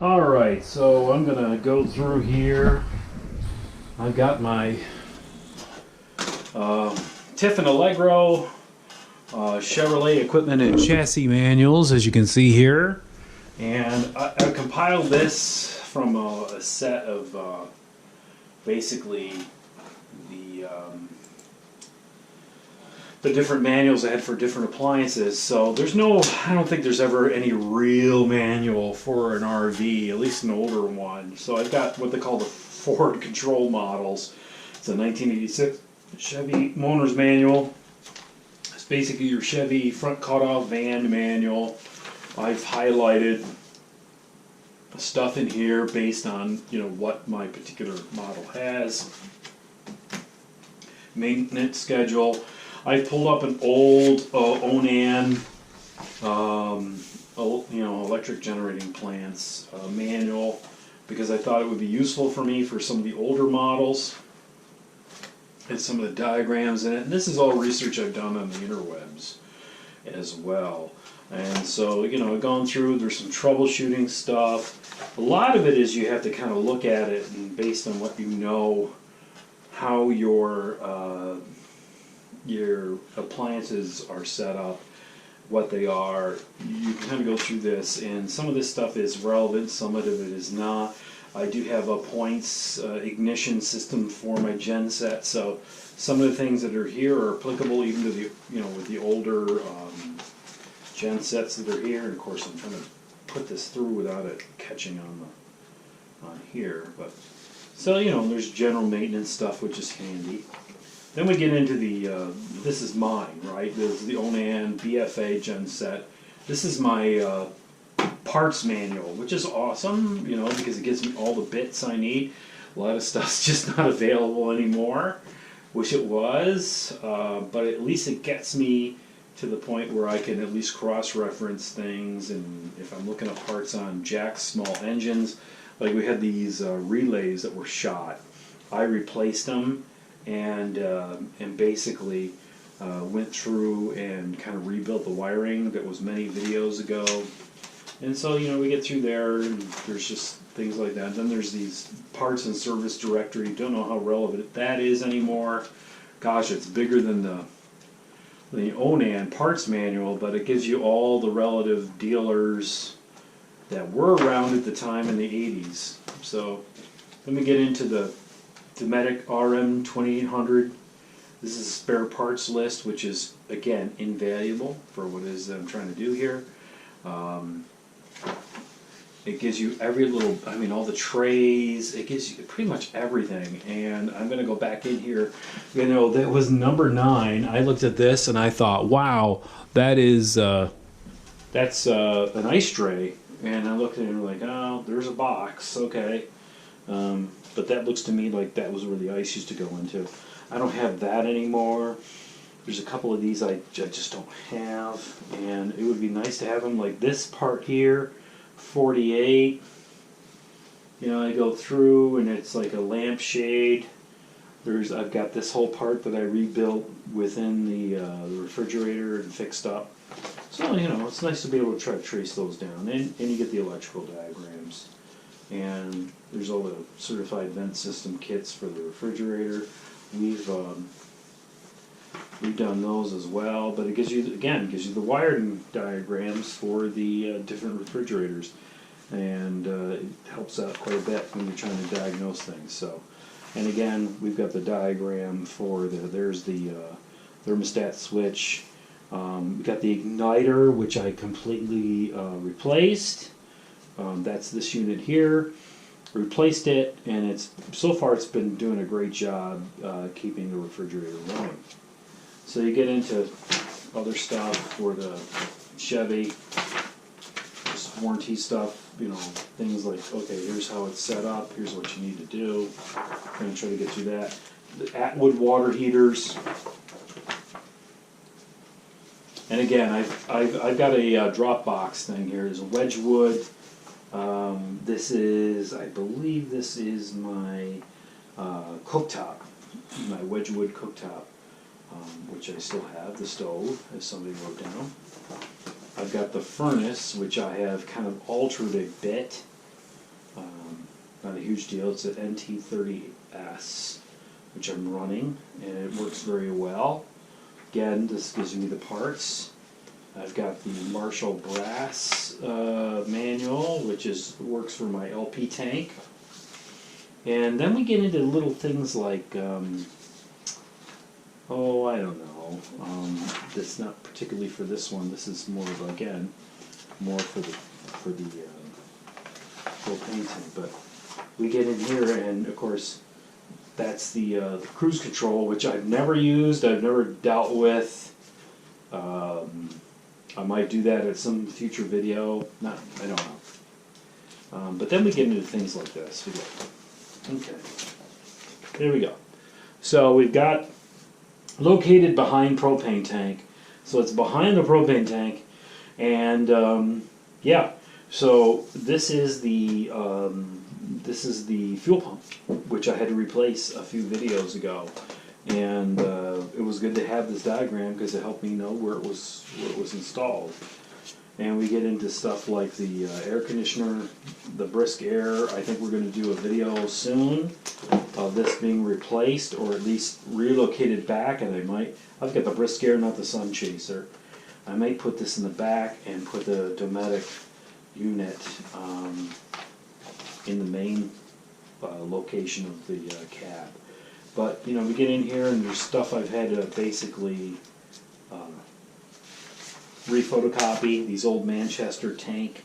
Alright, so I'm gonna go through here. I've got my Tiffin Allegro Chevrolet equipment and chassis manuals, as you can see here. And I compiled this from a set of basically the the different manuals I had for different appliances. So I don't think there's ever any real manual for an RV, at least an older one. So I've got what they call the Ford control models. It's a 1986 Chevy owner's manual. It's basically your Chevy front cutoff van manual. I've highlighted stuff in here based on what my particular model has. Maintenance schedule. I pulled up an old Onan, electric generating plants manual because I thought it would be useful for me for some of the older models and some of the diagrams in it. And this is all research I've done on the interwebs as well. And so, I've gone through, there's some troubleshooting stuff. A lot of it is you have to kind of look at it and based on what you know, how your appliances are set up, what they are. You kind of go through this, and some of this stuff is relevant, some of it is not. I do have a points ignition system for my gen set, so some of the things that are here are applicable even to the with the older gen sets that are here. And of course, I'm trying to put this through without it catching on here. But so there's general maintenance stuff, which is handy. Then we get into the, this is mine, right? This is the Onan BFA gen set. This is my parts manual, which is awesome, because it gives me all the bits I need. A lot of stuff's just not available anymore. Wish it was, but at least it gets me to the point where I can at least cross-reference things. And if I'm looking at parts on Jack's small engines, like we had these relays that were shot, I replaced them. And basically went through and kind of rebuilt the wiring that was many videos ago. And so, we get through there, and there's just things like that. And then there's these parts and service directory. Don't know how relevant that is anymore. Gosh, it's bigger than the Onan parts manual, but it gives you all the relative dealers that were around at the time in the 80s. So let me get into the Dometic RM 2800. This is a spare parts list, which is, again, invaluable for what it is that I'm trying to do here. It gives you every little, all the trays, it gives you pretty much everything. And I'm going to go back in here. That was number 9. I looked at this and I thought, wow, that's an ice tray. And I looked at it and like, oh, there's a box, okay. But that looks to me like that was where the ice used to go into. I don't have that anymore. There's a couple of these I just don't have, and it would be nice to have them. Like this part here, 48. I go through and it's like a lampshade. I've got this whole part that I rebuilt within the refrigerator and fixed up. So it's nice to be able to try to trace those down, and you get the electrical diagrams. And there's all the certified vent system kits for the refrigerator. We've done those as well, but it gives you the wiring diagrams for the different refrigerators, and it helps out quite a bit when you're trying to diagnose things. So, and again, we've got the diagram for there's the thermostat switch. We've got the igniter, which I completely replaced. That's this unit here. Replaced it, and so far it's been doing a great job keeping the refrigerator running. So you get into other stuff for the Chevy, just warranty stuff, things like, okay, here's how it's set up, here's what you need to do. I'm going to try to get through that. The Atwood water heaters. And again, I've got a drop box thing here. There's a Wedgwood. I believe this is my cooktop, my Wedgwood cooktop, which I still have, the stove, as somebody wrote down. I've got the furnace, which I have kind of altered a bit. Not a huge deal. It's an NT30S, which I'm running, and it works very well. Again, this gives me the parts. I've got the Marshall brass manual, which works for my LP tank. And then we get into little things like, oh, I don't know. That's not particularly for this one. This is more of, again, more for the propane tank. But we get in here, and of course, that's the cruise control, which I've never used. I've never dealt with. I might do that at some future video. I don't know. But then we get into things like this. Okay, there we go. So we've got located behind propane tank. So it's behind the propane tank, and yeah. So this is the fuel pump, which I had to replace a few videos ago, and it was good to have this diagram because it helped me know where it was installed. And we get into stuff like the air conditioner, the brisk air. I think we're going to do a video soon of this being replaced, or at least relocated back. And I've got the brisk air, not the sun chaser. I might put this in the back and put the Dometic unit in the main location of the cab. But you know, we get in here and there's stuff I've had to basically rephotocopy. These old Manchester tank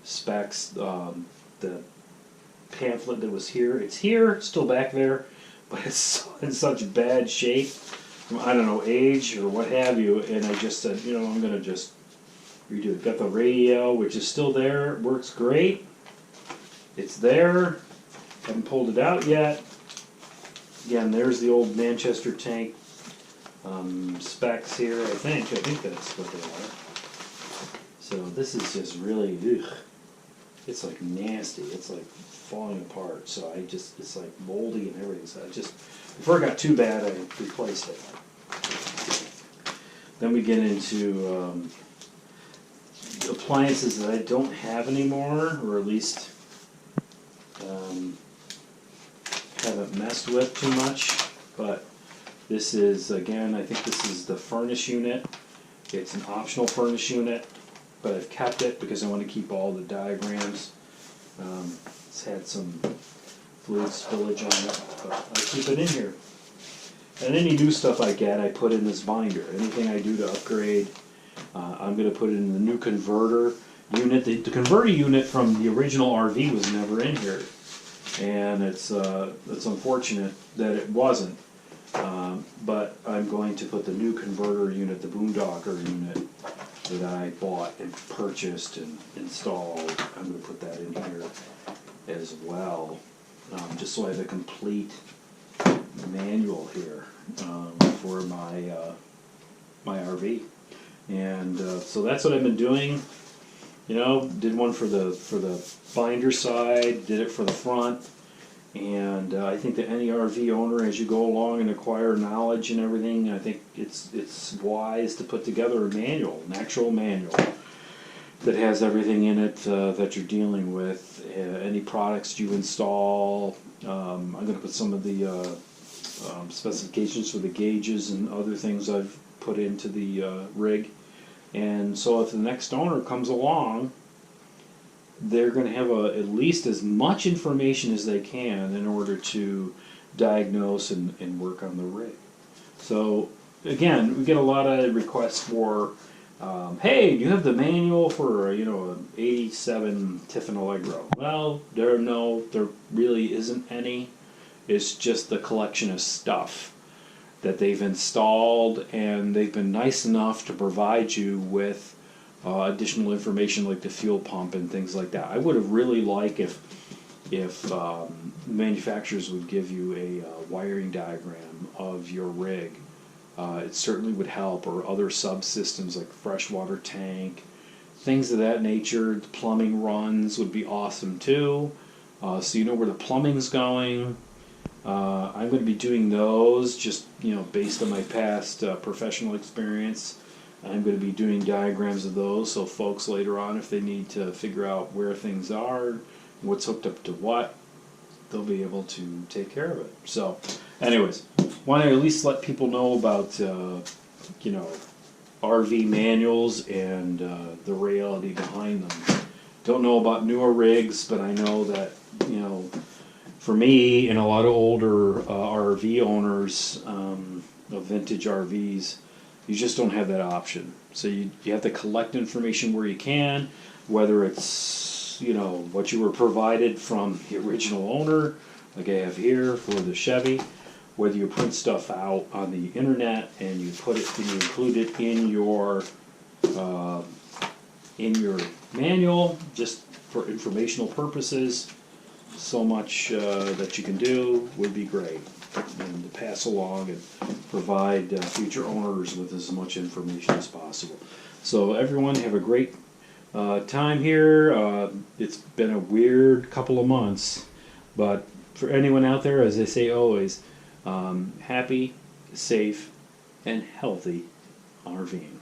specs. The pamphlet that was here, it's here, still back there, but it's in such bad shape. I don't know, age or what have you. And I just said, you know, I'm gonna just redo it. Got the radio, which is still there, works great. It's there. Haven't pulled it out yet. Again, there's the old Manchester tank specs here. I think that's what they are. So this is just really, ugh. It's like nasty. It's like falling apart. So it's like moldy and everything. So before it got too bad, I replaced it. Then we get into appliances that I don't have anymore, or at least haven't messed with too much. But this is, again, I think this is the furnace unit. It's an optional furnace unit, but I've kept it because I want to keep all the diagrams. It's had some fluid spillage on it, but I keep it in here. And any new stuff I get, I put in this binder. Anything I do to upgrade, I'm going to put it in the new converter unit. The converter unit from the original RV was never in here, and it's unfortunate that it wasn't. But I'm going to put the new converter unit, the Boondocker unit that I bought and purchased and installed. I'm going to put that in here as well, just so I have a complete manual here for my my RV. And so that's what I've been doing. You know, did one for the binder side, did it for the front, and I think that any RV owner, as you go along and acquire knowledge and everything, I think it's wise to put together a manual, an actual manual that has everything in it that you're dealing with, any products you install. I'm going to put some of the specifications for the gauges and other things I've put into the rig. And so if the next owner comes along, they're going to have at least as much information as they can in order to diagnose and work on the rig. So again, we get a lot of requests for, hey, you have the manual for, you know, an 87 Tiffin Allegro. Well, there really isn't any. It's just the collection of stuff that they've installed, and they've been nice enough to provide you with additional information like the fuel pump and things like that. I would have really liked if manufacturers would give you a wiring diagram of your rig. It certainly would help, or other subsystems like freshwater tank, things of that nature. The plumbing runs would be awesome too, so you know where the plumbing's going. I'm going to be doing those just, you know, based on my past professional experience. I'm going to be doing diagrams of those, so folks later on, if they need to figure out where things are, what's hooked up to what, they'll be able to take care of it. So, anyways, want to at least let people know about, you know, RV manuals and the reality behind them. Don't know about newer rigs, but I know that, you know, for me and a lot of older RV owners of vintage RVs, you just don't have that option. So you have to collect information where you can, whether it's, you know, what you were provided from the original owner, like I have here for the Chevy, whether you print stuff out on the internet and you put it and you include it in your manual just for informational purposes. So much that you can do would be great, and to pass along and provide future owners with as much information as possible. So everyone have a great time here. It's been a weird couple of months, but for anyone out there, as I say always, happy, safe, and healthy RVing.